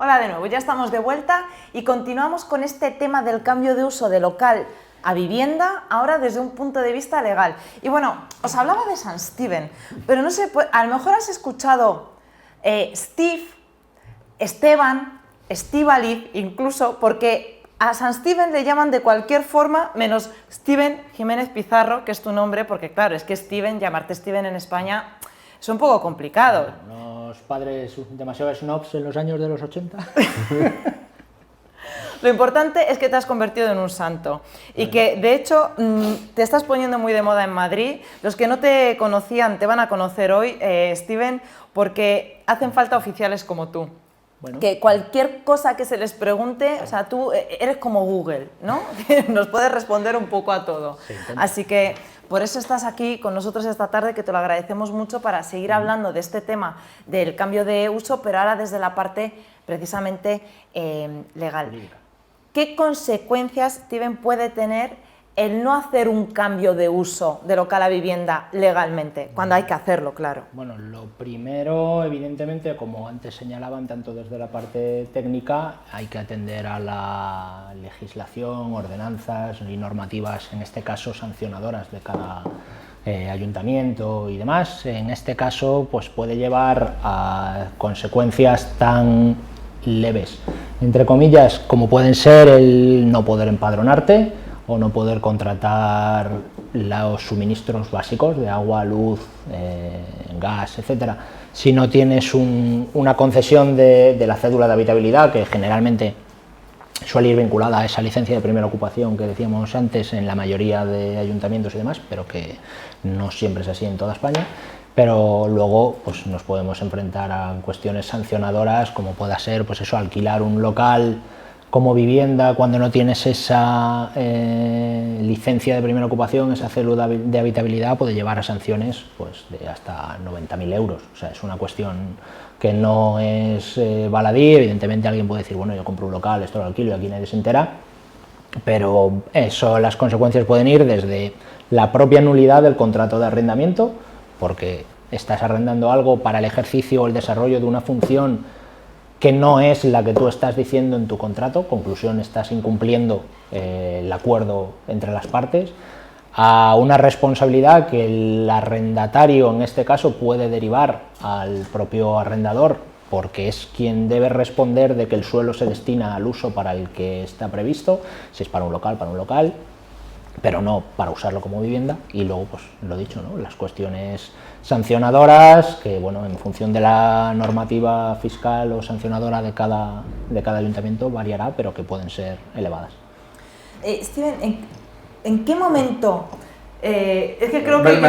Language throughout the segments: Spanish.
Hola de nuevo, ya estamos de vuelta y continuamos con este tema del cambio de uso de local a vivienda, ahora desde un punto de vista legal. Y bueno, os hablaba de San Steven, pero no sé, a lo mejor has escuchado Steve, Esteban, Estíbaliz, incluso, porque a San Steven le llaman de cualquier forma, menos Steven Jiménez Pizarro, que es tu nombre, porque claro, es que Steven, llamarte Steven en España es un poco complicado. Unos padres demasiado snobs en los años de los 80. Lo importante es que te has convertido en un santo y que, de hecho, te estás poniendo muy de moda en Madrid. Los que no te conocían te van a conocer hoy, Steven, porque hacen falta oficiales como tú. Bueno. Que cualquier cosa que se les pregunte, o sea, tú eres como Google, ¿no? Nos puedes responder un poco a todo. Sí, así que por eso estás aquí con nosotros esta tarde, que te lo agradecemos mucho, para seguir hablando de este tema del cambio de uso, pero ahora desde la parte precisamente legal. ¿Qué consecuencias, Steven, puede tener el no hacer un cambio de uso de local a vivienda legalmente, cuando hay que hacerlo, claro? Bueno, lo primero, evidentemente, como antes señalaban, tanto desde la parte técnica, hay que atender a la legislación, ordenanzas y normativas, en este caso sancionadoras de cada ayuntamiento y demás. En este caso, pues puede llevar a consecuencias tan leves, entre comillas, como pueden ser el no poder empadronarte o no poder contratar los suministros básicos de agua, luz, gas, etcétera, si no tienes una concesión de la cédula de habitabilidad, que generalmente suele ir vinculada a esa licencia de primera ocupación que decíamos antes en la mayoría de ayuntamientos y demás, pero que no siempre es así en toda España. Pero luego pues nos podemos enfrentar a cuestiones sancionadoras, como pueda ser pues eso, alquilar un local como vivienda cuando no tienes esa licencia de primera ocupación, esa cédula de habitabilidad, puede llevar a sanciones pues de hasta 90.000 euros. O sea, es una cuestión que no es baladí. Evidentemente alguien puede decir, bueno, yo compro un local, esto lo alquilo y aquí nadie se entera, pero eso, las consecuencias pueden ir desde la propia nulidad del contrato de arrendamiento, porque estás arrendando algo para el ejercicio o el desarrollo de una función que no es la que tú estás diciendo en tu contrato. Conclusión, estás incumpliendo el acuerdo entre las partes, a una responsabilidad que el arrendatario, en este caso, puede derivar al propio arrendador, porque es quien debe responder de que el suelo se destina al uso para el que está previsto, si es para un local, pero no para usarlo como vivienda. Y luego, pues lo dicho, ¿no? Las cuestiones sancionadoras, que bueno, en función de la normativa fiscal o sancionadora de cada ayuntamiento variará, pero que pueden ser elevadas. Steven, ¿en qué momento? Es que creo que...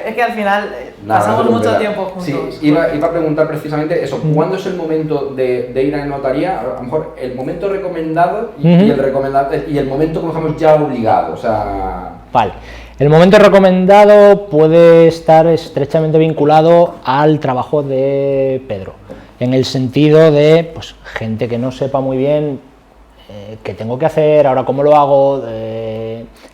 es que al final pasamos mucho tiempo juntos. Sí, iba a preguntar precisamente eso, ¿cuándo es el momento de ir a la notaría? A lo mejor el momento recomendado y el momento, como digamos, ya obligado, o sea... Vale. El momento recomendado puede estar estrechamente vinculado al trabajo de Pedro, en el sentido de pues, gente que no sepa muy bien qué tengo que hacer, ahora cómo lo hago.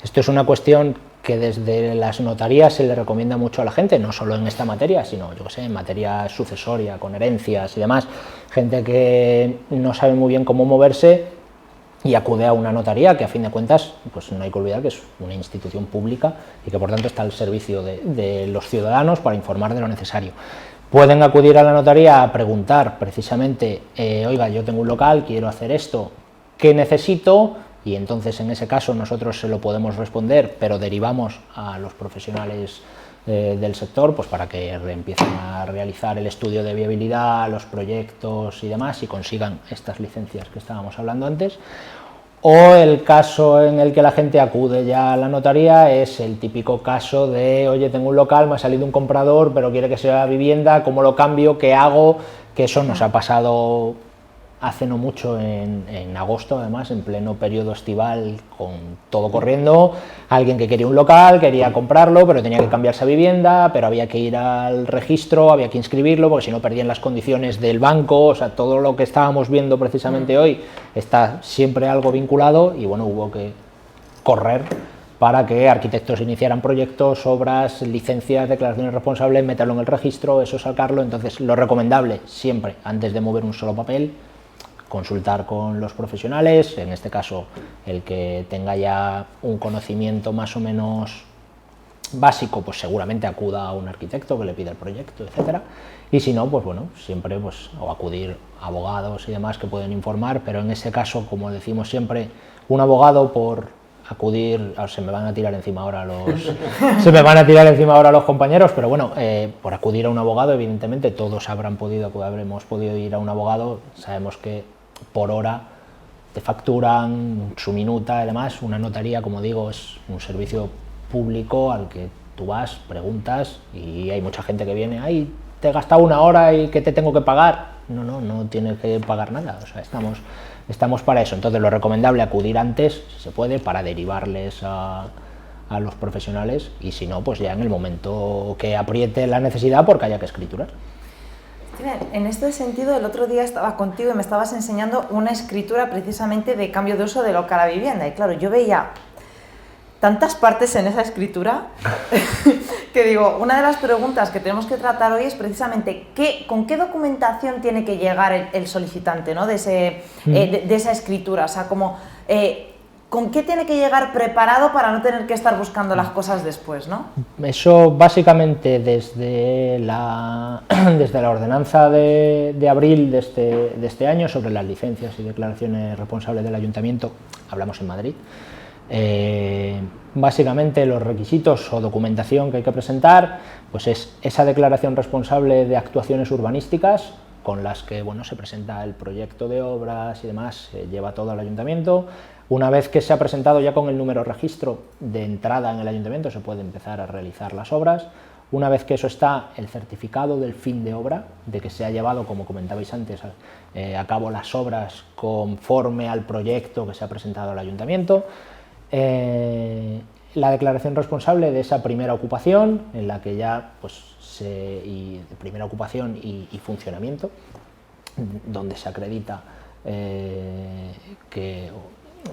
Esto es una cuestión que desde las notarías se le recomienda mucho a la gente, no solo en esta materia, sino, yo que sé, en materia sucesoria, con herencias y demás. Gente que no sabe muy bien cómo moverse y acude a una notaría, que a fin de cuentas pues no hay que olvidar que es una institución pública y que por tanto está al servicio de los ciudadanos para informar de lo necesario. Pueden acudir a la notaría a preguntar precisamente, oiga, yo tengo un local, quiero hacer esto, ¿qué necesito? Y entonces en ese caso nosotros se lo podemos responder, pero derivamos a los profesionales del sector pues para que empiecen a realizar el estudio de viabilidad, los proyectos y demás, y consigan estas licencias que estábamos hablando antes. O el caso en el que la gente acude ya a la notaría es el típico caso de, oye, tengo un local, me ha salido un comprador, pero quiere que sea vivienda, ¿cómo lo cambio? ¿Qué hago? Que eso nos ha pasado hace no mucho, en agosto, además, en pleno periodo estival, con todo corriendo. Alguien que quería un local, quería comprarlo, pero tenía que cambiarse a vivienda, pero había que ir al registro, había que inscribirlo, porque si no perdían las condiciones del banco. O sea, todo lo que estábamos viendo precisamente hoy está siempre algo vinculado, y bueno, hubo que correr para que arquitectos iniciaran proyectos, obras, licencias, declaraciones responsables, meterlo en el registro, eso sacarlo. Entonces, lo recomendable siempre, antes de mover un solo papel, consultar con los profesionales, en este caso el que tenga ya un conocimiento más o menos básico, pues seguramente acuda a un arquitecto que le pida el proyecto, etcétera, y si no, pues bueno, siempre pues o acudir a abogados y demás que pueden informar, pero en ese caso, como decimos siempre, un abogado por acudir, se me van a tirar encima ahora los compañeros, pero bueno, por acudir a un abogado, evidentemente todos habremos podido ir a un abogado, sabemos que por hora te facturan su minuta, además una notaría, como digo, es un servicio público al que tú vas, preguntas y hay mucha gente que viene, ay, te he gastado una hora y ¿qué te tengo que pagar? No tienes que pagar nada, o sea, estamos para eso. Entonces lo recomendable acudir antes, si se puede, para derivarles a los profesionales y si no, pues ya en el momento que apriete la necesidad porque haya que escriturar. En este sentido, el otro día estaba contigo y me estabas enseñando una escritura precisamente de cambio de uso de local a vivienda y claro, yo veía tantas partes en esa escritura que digo, una de las preguntas que tenemos que tratar hoy es precisamente con qué documentación tiene que llegar el solicitante, ¿no? de esa escritura, o sea, como, con qué tiene que llegar preparado para no tener que estar buscando las cosas después, ¿no? Eso básicamente desde la ordenanza de abril de este año sobre las licencias y declaraciones responsables del ayuntamiento, hablamos en Madrid. Básicamente los requisitos o documentación que hay que presentar pues es esa declaración responsable de actuaciones urbanísticas con las que bueno, se presenta el proyecto de obras y demás, se lleva todo al ayuntamiento. Una vez que se ha presentado ya con el número registro de entrada en el ayuntamiento se puede empezar a realizar las obras. Una vez que eso está, el certificado del fin de obra, de que se ha llevado, como comentabais antes, a cabo las obras conforme al proyecto que se ha presentado al ayuntamiento. La declaración responsable de esa primera ocupación, en la que ya pues, primera ocupación y funcionamiento, donde se acredita que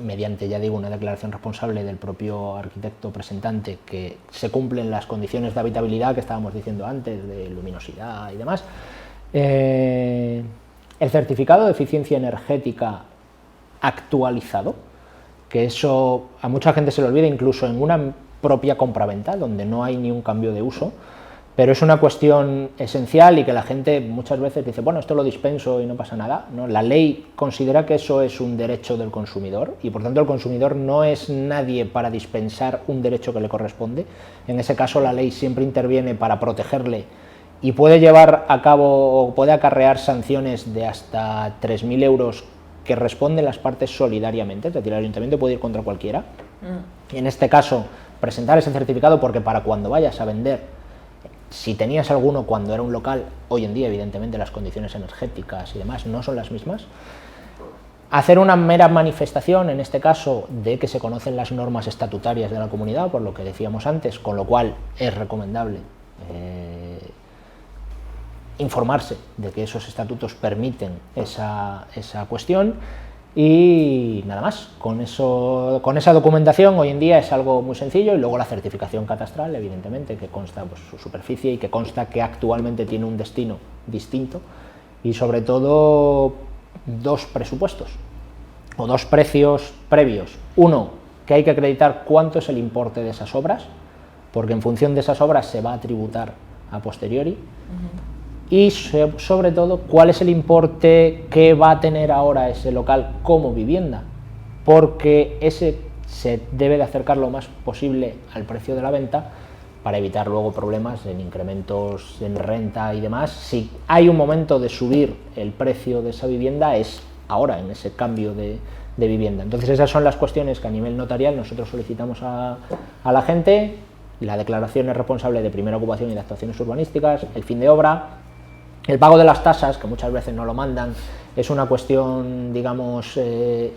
mediante, ya digo, una declaración responsable del propio arquitecto presentante que se cumplen las condiciones de habitabilidad que estábamos diciendo antes, de luminosidad y demás. El certificado de eficiencia energética actualizado, que eso a mucha gente se le olvida incluso en una propia compraventa donde no hay ni un cambio de uso, pero es una cuestión esencial y que la gente muchas veces dice, bueno, esto lo dispenso y no pasa nada. No, la ley considera que eso es un derecho del consumidor y por tanto el consumidor no es nadie para dispensar un derecho que le corresponde. En ese caso la ley siempre interviene para protegerle y puede llevar a cabo o puede acarrear sanciones de hasta 3.000 euros que responden las partes solidariamente, es decir, el ayuntamiento puede ir contra cualquiera. Y en este caso presentar ese certificado porque para cuando vayas a vender, si tenías alguno cuando era un local, hoy en día evidentemente las condiciones energéticas y demás no son las mismas, hacer una mera manifestación, en este caso, de que se conocen las normas estatutarias de la comunidad, por lo que decíamos antes, con lo cual es recomendable informarse de que esos estatutos permiten esa cuestión. Y nada más, con esa documentación hoy en día es algo muy sencillo y luego la certificación catastral, evidentemente, que consta pues, su superficie y que consta que actualmente tiene un destino distinto y sobre todo dos presupuestos o dos precios previos. Uno, que hay que acreditar cuánto es el importe de esas obras, porque en función de esas obras se va a tributar a posteriori. Y sobre todo, cuál es el importe que va a tener ahora ese local como vivienda, porque ese se debe de acercar lo más posible al precio de la venta para evitar luego problemas en incrementos en renta y demás. Si hay un momento de subir el precio de esa vivienda es ahora, en ese cambio de vivienda. Entonces esas son las cuestiones que a nivel notarial nosotros solicitamos a la gente. La declaración es responsable de primera ocupación y de actuaciones urbanísticas, el fin de obra. El pago de las tasas, que muchas veces no lo mandan, es una cuestión, digamos,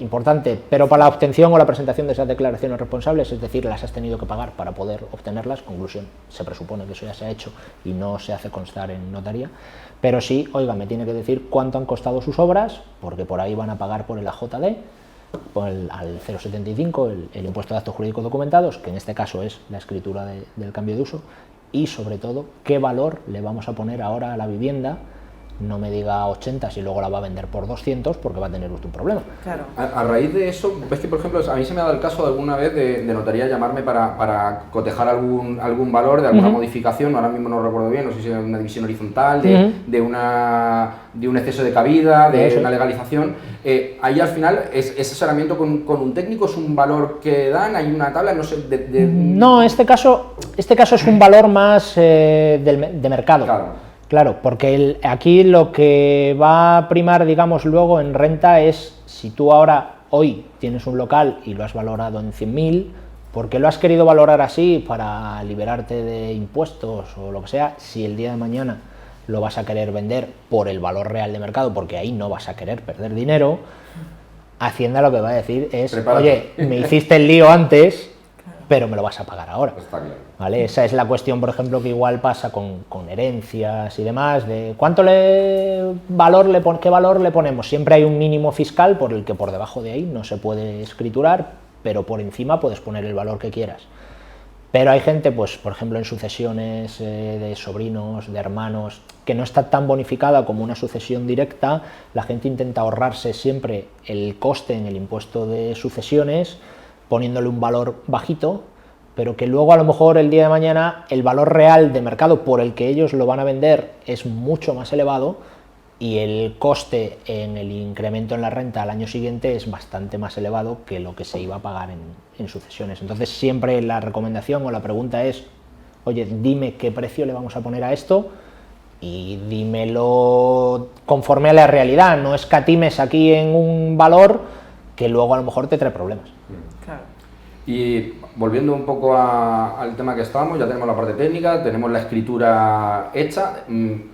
importante, pero para la obtención o la presentación de esas declaraciones responsables, es decir, las has tenido que pagar para poder obtenerlas, conclusión, se presupone que eso ya se ha hecho y no se hace constar en notaría, pero sí, oiga, me tiene que decir cuánto han costado sus obras, porque por ahí van a pagar por el AJD, al 0,75 el impuesto de actos jurídicos documentados, que en este caso es la escritura del cambio de uso, y sobre todo qué valor le vamos a poner ahora a la vivienda. No me diga 80 si luego la va a vender por 200, porque va a tener usted un problema. Claro. A raíz de eso, ves que por ejemplo a mí se me ha dado el caso de alguna vez de notaría llamarme para cotejar algún valor de alguna modificación, ahora mismo no recuerdo bien, no sé si es una división horizontal, de un exceso de cabida, de una legalización. Ahí al final, ¿es asesoramiento con un técnico? ¿Es un valor que dan? ¿Hay una tabla? No sé. No, este caso es un valor más de mercado. Claro, porque aquí lo que va a primar, digamos, luego en renta es si tú hoy tienes un local y lo has valorado en 100.000, ¿por qué lo has querido valorar así para liberarte de impuestos o lo que sea? Si el día de mañana lo vas a querer vender por el valor real de mercado, porque ahí no vas a querer perder dinero, Hacienda lo que va a decir es, oye, me hiciste el lío antes, pero me lo vas a pagar ahora. Está claro. ¿Vale? Esa es la cuestión, por ejemplo, que igual pasa con herencias y demás, de qué valor le ponemos. Siempre hay un mínimo fiscal por el que por debajo de ahí no se puede escriturar, pero por encima puedes poner el valor que quieras. Pero hay gente, pues, por ejemplo, en sucesiones de sobrinos, de hermanos, que no está tan bonificada como una sucesión directa. La gente intenta ahorrarse siempre el coste en el impuesto de sucesiones, poniéndole un valor bajito, pero que luego a lo mejor el día de mañana el valor real de mercado por el que ellos lo van a vender es mucho más elevado y el coste en el incremento en la renta al año siguiente es bastante más elevado que lo que se iba a pagar en sucesiones. Entonces siempre la recomendación o la pregunta es, oye, dime qué precio le vamos a poner a esto y dímelo conforme a la realidad, no escatimes aquí en un valor que luego a lo mejor te trae problemas. Claro. Y volviendo un poco al tema que estábamos, ya tenemos la parte técnica, tenemos la escritura hecha.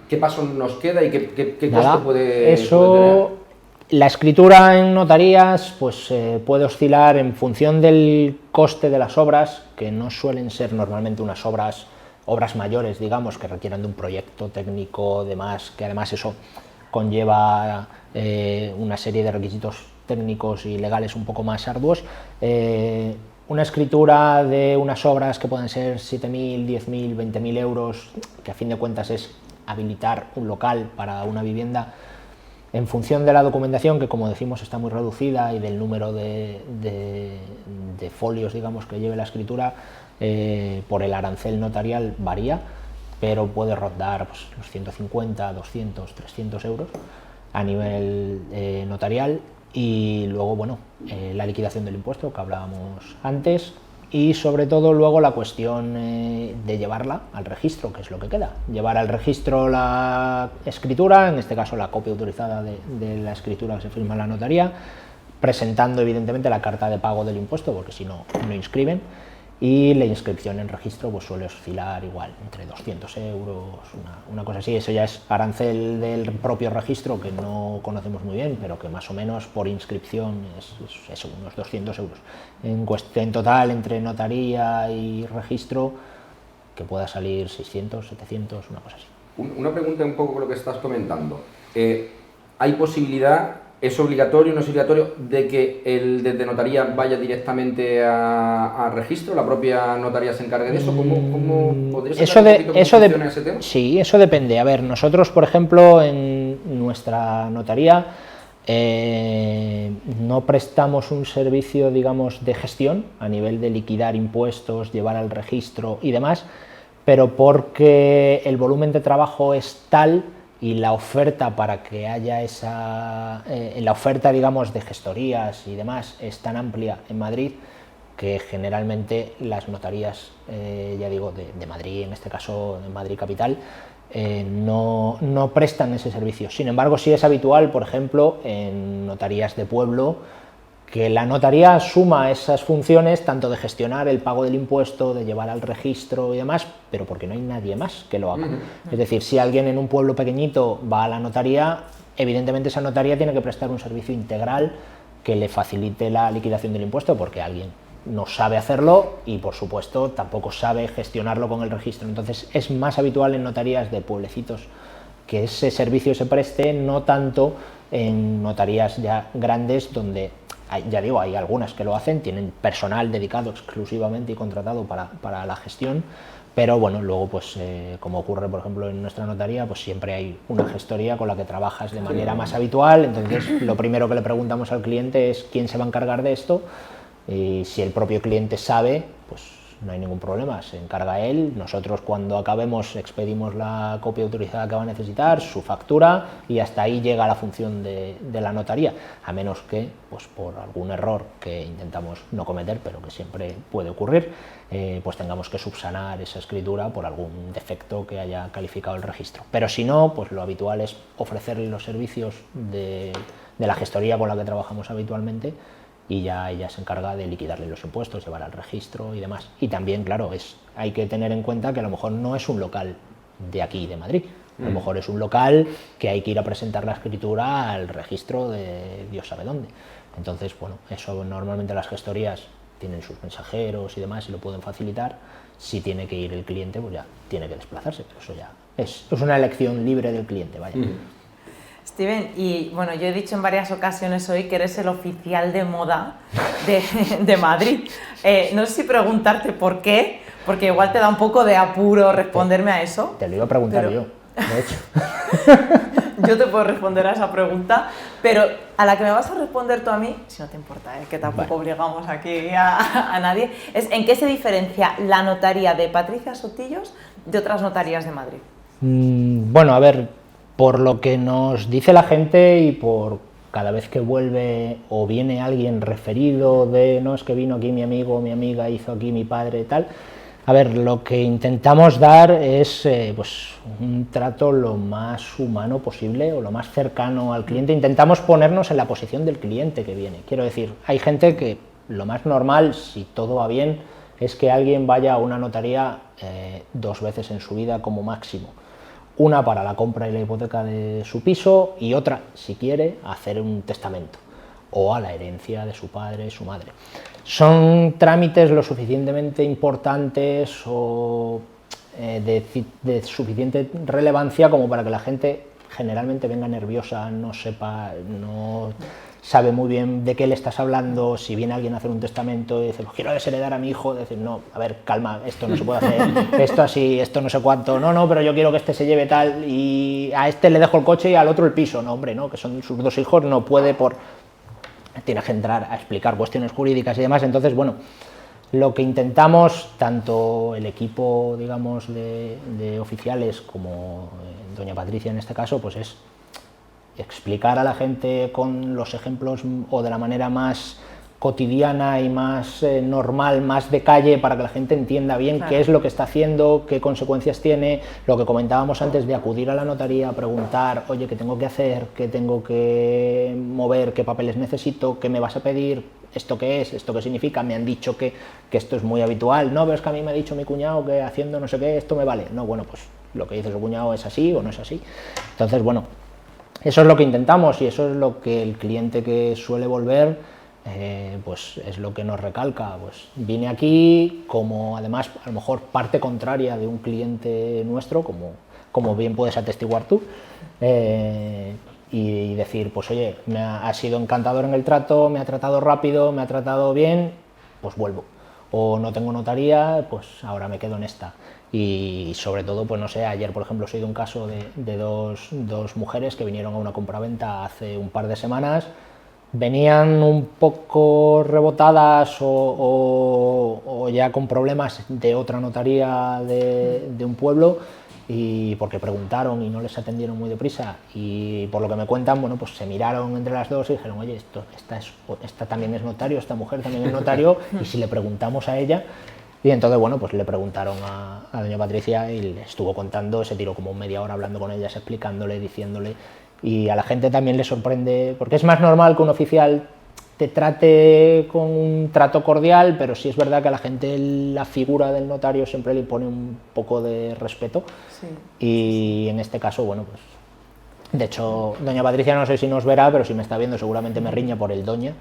¿Qué paso nos queda y qué coste puede tener? La escritura en notarías pues puede oscilar en función del coste de las obras, que no suelen ser normalmente unas obras mayores, digamos, que requieran de un proyecto técnico, que además eso conlleva una serie de requisitos técnicos y legales un poco más arduos. Una escritura de unas obras que pueden ser 7.000, 10.000, 20.000 euros, que a fin de cuentas es habilitar un local para una vivienda, en función de la documentación, que como decimos está muy reducida, y del número de folios, digamos, que lleve la escritura, por el arancel notarial varía, pero puede rondar pues, los 150, 200, 300 euros a nivel notarial. Y luego, bueno, la liquidación del impuesto que hablábamos antes, y sobre todo luego la cuestión de llevarla al registro, que es lo que queda. Llevar al registro la escritura, en este caso la copia autorizada de la escritura que se firma en la notaría, presentando evidentemente la carta de pago del impuesto, porque si no, no inscriben, y la inscripción en registro pues suele oscilar igual entre 200 euros, una cosa así. Eso ya es arancel del propio registro, que no conocemos muy bien, pero que más o menos por inscripción es unos 200 euros. En total, entre notaría y registro, que pueda salir 600, 700, una cosa así. Una pregunta un poco con lo que estás comentando. ¿Hay posibilidad, es obligatorio, no es obligatorio, de que el desde notaría vaya directamente a registro? ¿La propia notaría se encargue de eso? ¿Cómo podrías explicar un poquito cómo funciona ese tema? Sí, eso depende. A ver, nosotros, por ejemplo, en nuestra notaría no prestamos un servicio, digamos, de gestión a nivel de liquidar impuestos, llevar al registro y demás, pero porque el volumen de trabajo es tal y la oferta para que haya la oferta, digamos, de gestorías y demás es tan amplia en Madrid, que generalmente las notarías, ya digo, de Madrid, en este caso de Madrid Capital, no prestan ese servicio. Sin embargo, sí es habitual, por ejemplo, en notarías de pueblo, que la notaría asuma esas funciones, tanto de gestionar el pago del impuesto, de llevar al registro y demás, pero porque no hay nadie más que lo haga. Es decir, si alguien en un pueblo pequeñito va a la notaría, evidentemente esa notaría tiene que prestar un servicio integral que le facilite la liquidación del impuesto, porque alguien no sabe hacerlo y, por supuesto, tampoco sabe gestionarlo con el registro. Entonces es más habitual en notarías de pueblecitos que ese servicio se preste, no tanto en notarías ya grandes, donde ya digo, hay algunas que lo hacen, tienen personal dedicado exclusivamente y contratado para la gestión, pero bueno, luego pues como ocurre por ejemplo en nuestra notaría, pues siempre hay una gestoría con la que trabajas de manera más habitual. Entonces lo primero que le preguntamos al cliente es quién se va a encargar de esto, y si el propio cliente sabe, pues no hay ningún problema, se encarga él. Nosotros cuando acabemos expedimos la copia autorizada que va a necesitar, su factura, y hasta ahí llega la función de la notaría, a menos que pues por algún error que intentamos no cometer, pero que siempre puede ocurrir, pues tengamos que subsanar esa escritura por algún defecto que haya calificado el registro. Pero si no, pues lo habitual es ofrecerle los servicios de la gestoría con la que trabajamos habitualmente, y ya ella se encarga de liquidarle los impuestos, llevar al registro y demás. Y también, claro, hay que tener en cuenta que a lo mejor no es un local de aquí, de Madrid. A lo mejor es un local que hay que ir a presentar la escritura al registro de Dios sabe dónde. Entonces, bueno, eso normalmente las gestorías tienen sus mensajeros y demás y lo pueden facilitar. Si tiene que ir el cliente, pues ya tiene que desplazarse, pero eso ya es una elección libre del cliente, vaya. Steven, y bueno, yo he dicho en varias ocasiones hoy que eres el oficial de moda de Madrid. No sé si preguntarte por qué, porque igual te da un poco de apuro responderme a eso. Te lo iba a preguntar yo, de hecho. Yo te puedo responder a esa pregunta, pero a la que me vas a responder tú a mí, si no te importa, que tampoco obligamos aquí a nadie, es ¿en qué se diferencia la notaría de Patricia Sotillos de otras notarías de Madrid? Bueno, a ver, por lo que nos dice la gente y por cada vez que vuelve o viene alguien referido de no, es que vino aquí mi amigo o mi amiga, hizo aquí mi padre y tal, a ver, lo que intentamos dar es pues un trato lo más humano posible o lo más cercano al cliente. Intentamos ponernos en la posición del cliente que viene. Quiero decir, hay gente que lo más normal, si todo va bien, es que alguien vaya a una notaría 2 veces en su vida como máximo. Una para la compra y la hipoteca de su piso y otra, si quiere, hacer un testamento o a la herencia de su padre, su madre. Son trámites lo suficientemente importantes o de suficiente relevancia como para que la gente generalmente venga nerviosa, no sabe muy bien de qué le estás hablando. Si viene alguien a hacer un testamento y dice, pues quiero desheredar a mi hijo, decir, no, a ver, calma, esto no se puede hacer, esto así, esto no sé cuánto, no, pero yo quiero que este se lleve tal, y a este le dejo el coche y al otro el piso. No, hombre, no, que son sus 2 hijos, no puede tiene que entrar a explicar cuestiones jurídicas y demás. Entonces, bueno, lo que intentamos, tanto el equipo, digamos, de oficiales como doña Patricia en este caso, pues es explicar a la gente con los ejemplos o de la manera más cotidiana y más normal, más de calle, para que la gente entienda bien qué es lo que está haciendo, qué consecuencias tiene, lo que comentábamos antes de acudir a la notaría, preguntar, oye, ¿qué tengo que hacer? ¿Qué tengo que mover? ¿Qué papeles necesito? ¿Qué me vas a pedir? ¿Esto qué es? ¿Esto qué significa? Me han dicho que esto es muy habitual. No, pero es que a mí me ha dicho mi cuñado que haciendo no sé qué, esto me vale. No, bueno, pues lo que dice su cuñado es así o no es así. Entonces, bueno, eso es lo que intentamos y eso es lo que el cliente que suele volver pues es lo que nos recalca. Pues vine aquí como, además, a lo mejor parte contraria de un cliente nuestro, como bien puedes atestiguar tú, y decir, pues oye, ha sido encantador en el trato, me ha tratado rápido, me ha tratado bien, pues vuelvo. O no tengo notaría, pues ahora me quedo en esta. Y sobre todo, pues no sé, ayer por ejemplo he de un caso de dos mujeres que vinieron a una compraventa hace un par de semanas. Venían un poco rebotadas o ya con problemas de otra notaría de un pueblo, y porque preguntaron y no les atendieron muy deprisa, y por lo que me cuentan, bueno, pues se miraron entre las dos y dijeron, oye, esta también es notario, esta mujer también es notario, y si le preguntamos a ella. Y entonces, bueno, pues le preguntaron a doña Patricia y le estuvo contando, se tiró como media hora hablando con ellas, explicándole, diciéndole. Y a la gente también le sorprende, porque es más normal que un oficial te trate con un trato cordial, pero sí es verdad que a la gente la figura del notario siempre le pone un poco de respeto. Sí. Y en este caso, bueno, pues de hecho, doña Patricia no sé si nos verá, pero si me está viendo seguramente me riña por el doña.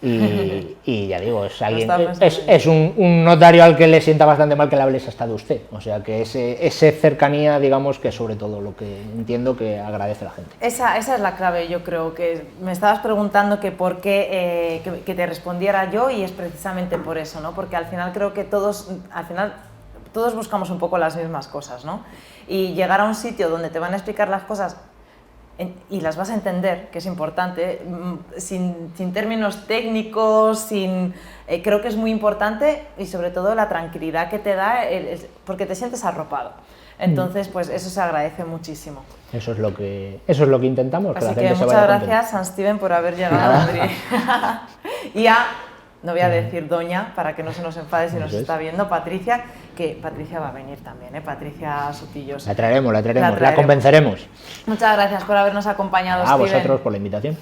Y ya digo, es alguien, Está pensando es un notario al que le sienta bastante mal que le hables hasta de usted. O sea que ese cercanía, digamos, que es sobre todo lo que entiendo que agradece la gente. Esa es la clave, yo creo, que me estabas preguntando que por qué que te respondiera yo, y es precisamente por eso, ¿no? Porque al final creo que todos buscamos un poco las mismas cosas, ¿no? Y llegar a un sitio donde te van a explicar las cosas y las vas a entender, que es importante, sin términos técnicos, creo que es muy importante, y sobre todo la tranquilidad que te da, porque te sientes arropado. Entonces, pues eso se agradece muchísimo. Eso es lo que intentamos. Así la que gente se muchas vaya gracias, contenta. San Steven, por haber llegado a Madrid. Y ya, no voy a decir doña, para que no se nos enfade si nos Eso es. está viendo, Patricia, que Patricia va a venir también, Patricia Sotillos. La traeremos, la convenceremos. Muchas gracias por habernos acompañado, A Steven. vosotros por la invitación.